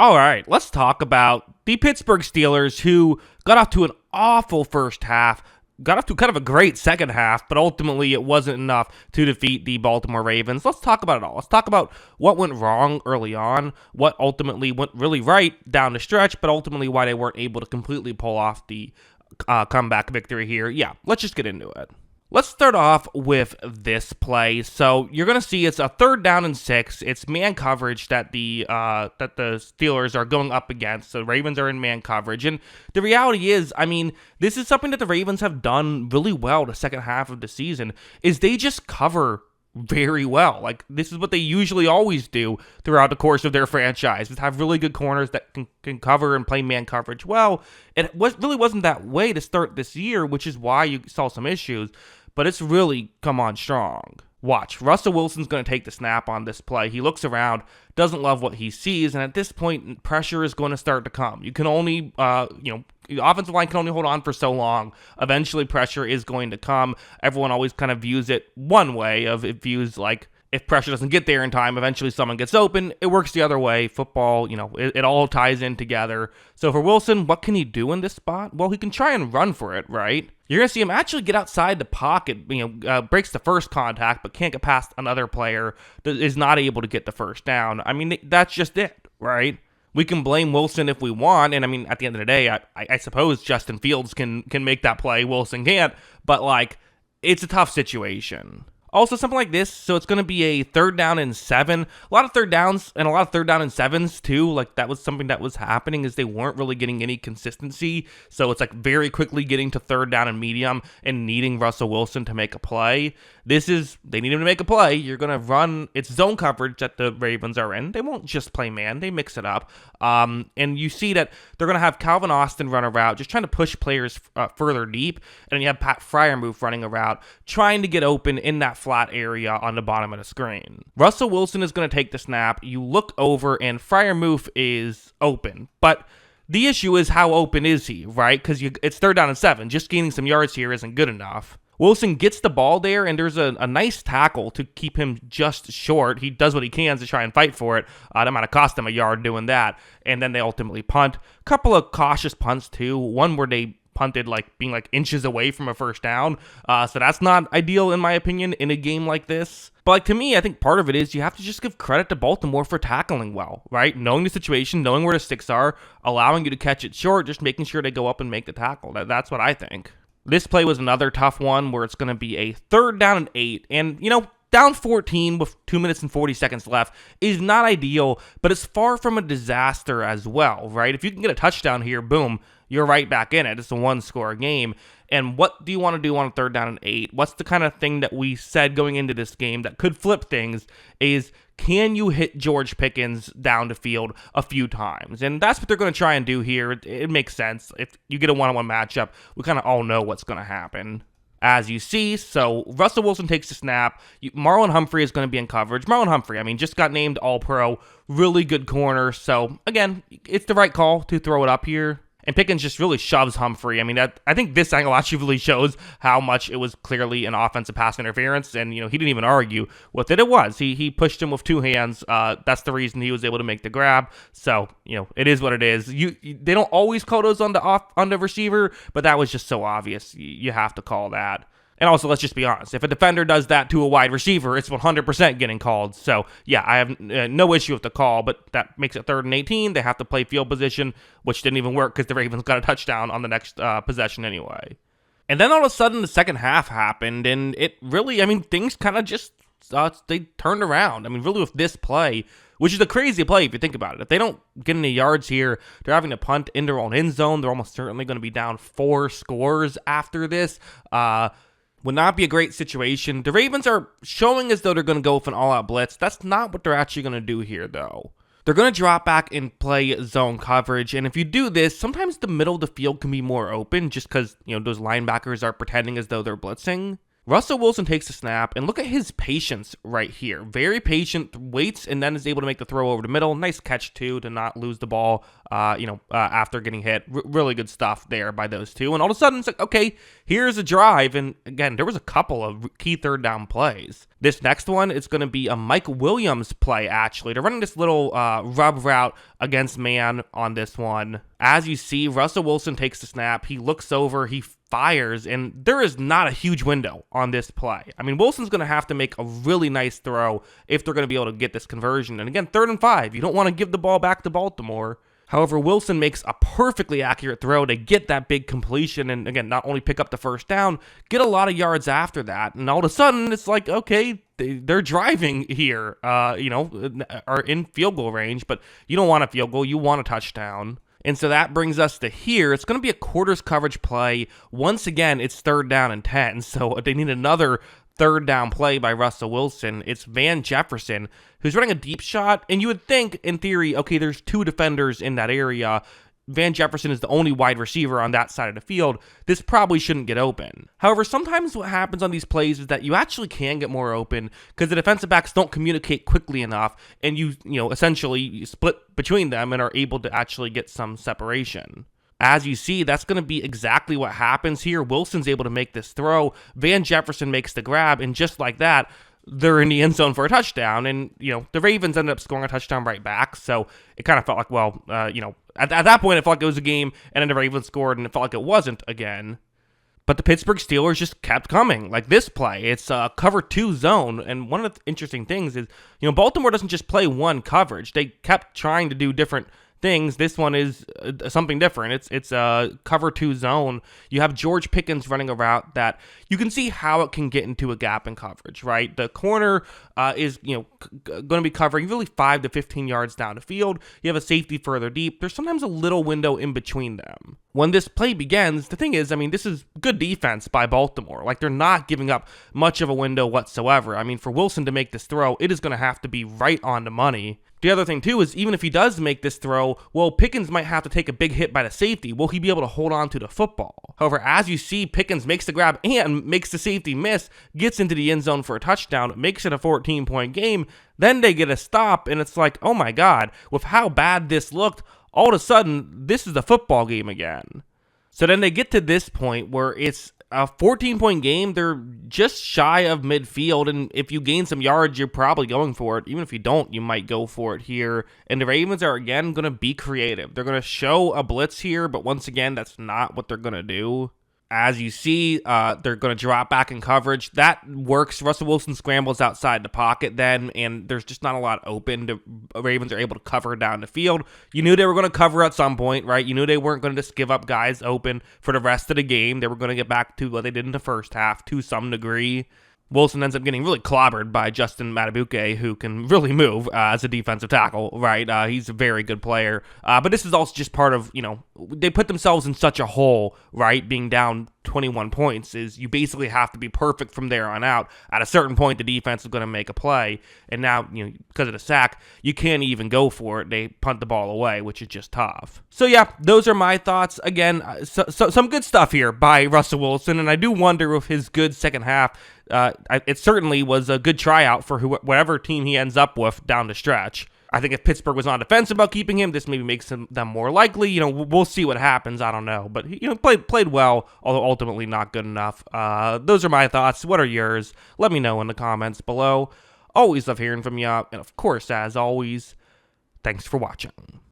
All right, let's talk about the Pittsburgh Steelers, who got off to an awful first half, got off to kind of a great second half, but ultimately it wasn't enough to defeat the Baltimore Ravens. Let's talk about it all. Let's talk about what went wrong early on, what ultimately went really right down the stretch, but ultimately why they weren't able to completely pull off the comeback victory here. Yeah, let's just get into it. Let's start off with this play. So you're going to see it's a 3rd down and 6. It's man coverage that the Steelers are going up against. The Ravens are in man coverage. And the reality is, I mean, this is something that the Ravens have done really well the second half of the season, is they just cover very well. Like, this is what they usually always do throughout the course of their franchise, is have really good corners that can cover and play man coverage well. It really wasn't that way to start this year, which is why you saw some issues, but it's really come on strong. Watch, Russell Wilson's going to take the snap on this play. He looks around, doesn't love what he sees, and at this point, pressure is going to start to come. You can only, the offensive line can only hold on for so long. Eventually, pressure is going to come. Everyone always kind of views it one way, it views like, if pressure doesn't get there in time, eventually someone gets open. It works the other way. Football, it all ties in together. So for Wilson, what can he do in this spot? Well, he can try and run for it, right? You're going to see him actually get outside the pocket, breaks the first contact, but can't get past another player that is not able to get the first down. I mean, that's just it, right? We can blame Wilson if we want, and I mean, at the end of the day, I suppose Justin Fields can make that play. Wilson can't, but it's a tough situation. Also, something like this, so it's going to be a 3rd down and 7. A lot of 3rd downs and a lot of 3rd down and 7s too. Like, that was something that was happening, is they weren't really getting any consistency. So it's very quickly getting to 3rd down and medium and needing Russell Wilson to make a play. They need him to make a play. You're going to run, it's zone coverage that the Ravens are in. They won't just play man, they mix it up. And you see that they're going to have Calvin Austin run a route, just trying to push players further deep. And then you have Pat Freiermuth running a route, trying to get open in that flat area on the bottom of the screen. Russell Wilson is going to take the snap. You look over and Freiermuth is open, but the issue is, how open is he, right? Because it's 3rd down and 7. Just gaining some yards here isn't good enough. Wilson gets the ball there, and there's a nice tackle to keep him just short. He does what he can to try and fight for it. That might have cost him a yard doing that. And then they ultimately punt. A couple of cautious punts, too. One where they punted being inches away from a first down. So that's not ideal, in my opinion, in a game like this. But to me, I think part of it is you have to just give credit to Baltimore for tackling well, right? Knowing the situation, knowing where the sticks are, allowing you to catch it short, just making sure they go up and make the tackle. That's what I think. This play was another tough one where it's going to be a 3rd down and 8. And, down 14 with 2 minutes and 40 seconds left is not ideal, but it's far from a disaster as well, right? If you can get a touchdown here, boom, you're right back in it. It's a 1-score game. And what do you want to do on a 3rd down and 8? What's the kind of thing that we said going into this game that could flip things is, can you hit George Pickens down the field a few times? And that's what they're going to try and do here. It makes sense. If you get a one-on-one matchup, we kind of all know what's going to happen. As you see, so Russell Wilson takes the snap. Marlon Humphrey is going to be in coverage. Marlon Humphrey, just got named All-Pro. Really good corner. So, again, it's the right call to throw it up here. And Pickens just really shoves Humphrey. I think this angle actually really shows how much it was clearly an offensive pass interference. And, he didn't even argue with it. It was. He pushed him with 2 hands. That's the reason he was able to make the grab. So, it is what it is. They don't always call those on the receiver, but that was just so obvious. You have to call that. And also, let's just be honest. If a defender does that to a wide receiver, it's 100% getting called. So, yeah, I have no issue with the call, but that makes it 3rd and 18. They have to play field position, which didn't even work because the Ravens got a touchdown on the next possession anyway. And then all of a sudden, the second half happened, and it really, things kind of just, they turned around. Really with this play, which is a crazy play if you think about it. If they don't get any yards here, they're having to punt in their own end zone. They're almost certainly going to be down 4 scores after this. Would not be a great situation. The Ravens are showing as though they're going to go with an all-out blitz. That's not what they're actually going to do here, though. They're going to drop back and play zone coverage, and if you do this, sometimes the middle of the field can be more open just because, those linebackers are pretending as though they're blitzing. Russell Wilson takes the snap, and look at his patience right here. Very patient, waits, and then is able to make the throw over the middle. Nice catch, too, to not lose the ball, after getting hit. Really good stuff there by those two. And all of a sudden, it's like, okay, here's a drive. And again, there was a couple of key third down plays. This next one is going to be a Mike Williams play, actually. They're running this little rub route against man on this one. As you see, Russell Wilson takes the snap. He looks over. He fires, and there is not a huge window on this play. I mean, Wilson's going to have to make a really nice throw if they're going to be able to get this conversion. And again, 3rd and 5. You don't want to give the ball back to Baltimore. However, Wilson makes a perfectly accurate throw to get that big completion and, again, not only pick up the first down, get a lot of yards after that. And all of a sudden, it's like, okay, they're driving here, are in field goal range, but you don't want a field goal. You want a touchdown. And so that brings us to here. It's going to be a quarters coverage play. Once again, it's 3rd down and 10. So they need another 3rd down play by Russell Wilson. It's Van Jefferson who's running a deep shot. And you would think, in theory, okay, there's 2 defenders in that area. Van Jefferson is the only wide receiver on that side of the field. This probably shouldn't get open. However, sometimes what happens on these plays is that you actually can get more open because the defensive backs don't communicate quickly enough, and you essentially split between them and are able to actually get some separation. As you see, that's going to be exactly what happens here. Wilson's able to make this throw. Van Jefferson makes the grab, and just like that, they're in the end zone for a touchdown. And, the Ravens ended up scoring a touchdown right back. So it kind of felt like, well, at that point, it felt like it was a game, and then the Ravens scored, and it felt like it wasn't again. But the Pittsburgh Steelers just kept coming. Like this play, it's a cover 2 zone. And one of the interesting things is, Baltimore doesn't just play one coverage. They kept trying to do different things. This one is something different. It's a cover 2 zone. You have George Pickens running a route that you can see how it can get into a gap in coverage, right? The corner is going to be covering really 5 to 15 yards down the field. You have a safety further deep. There's sometimes a little window in between them. When this play begins, the thing is, this is good defense by Baltimore. Like, they're not giving up much of a window whatsoever. For Wilson to make this throw, it is going to have to be right on the money. The other thing, too, is even if he does make this throw, well, Pickens might have to take a big hit by the safety. Will he be able to hold on to the football? However, as you see, Pickens makes the grab and makes the safety miss, gets into the end zone for a touchdown, makes it a 14-point game. Then they get a stop, and it's like, oh my God, with how bad this looked, all of a sudden, this is a football game again. So then they get to this point where it's a 14-point game. They're just shy of midfield, and if you gain some yards, you're probably going for it. Even if you don't, you might go for it here. And the Ravens are, again, going to be creative. They're going to show a blitz here, but once again, that's not what they're going to do. As you see, they're going to drop back in coverage. That works. Russell Wilson scrambles outside the pocket then, and there's just not a lot open. The Ravens are able to cover down the field. You knew they were going to cover at some point, right? You knew they weren't going to just give up guys open for the rest of the game. They were going to get back to what they did in the first half to some degree. Wilson ends up getting really clobbered by Justin Madubuike, who can really move as a defensive tackle, right? He's a very good player. But this is also just part of, they put themselves in such a hole, right? Being down 21 points is you basically have to be perfect from there on out. At a certain point, the defense is going to make a play. And now, because of the sack, you can't even go for it. They punt the ball away, which is just tough. So, yeah, those are my thoughts. Again, so some good stuff here by Russell Wilson. And I do wonder if his good second half, it certainly was a good tryout for whatever team he ends up with down the stretch. I think if Pittsburgh was on defense about keeping him, this maybe makes them more likely. We'll see what happens. I don't know. But he played well, although ultimately not good enough. Those are my thoughts. What are yours? Let me know in the comments below. Always love hearing from you. And of course, as always, thanks for watching.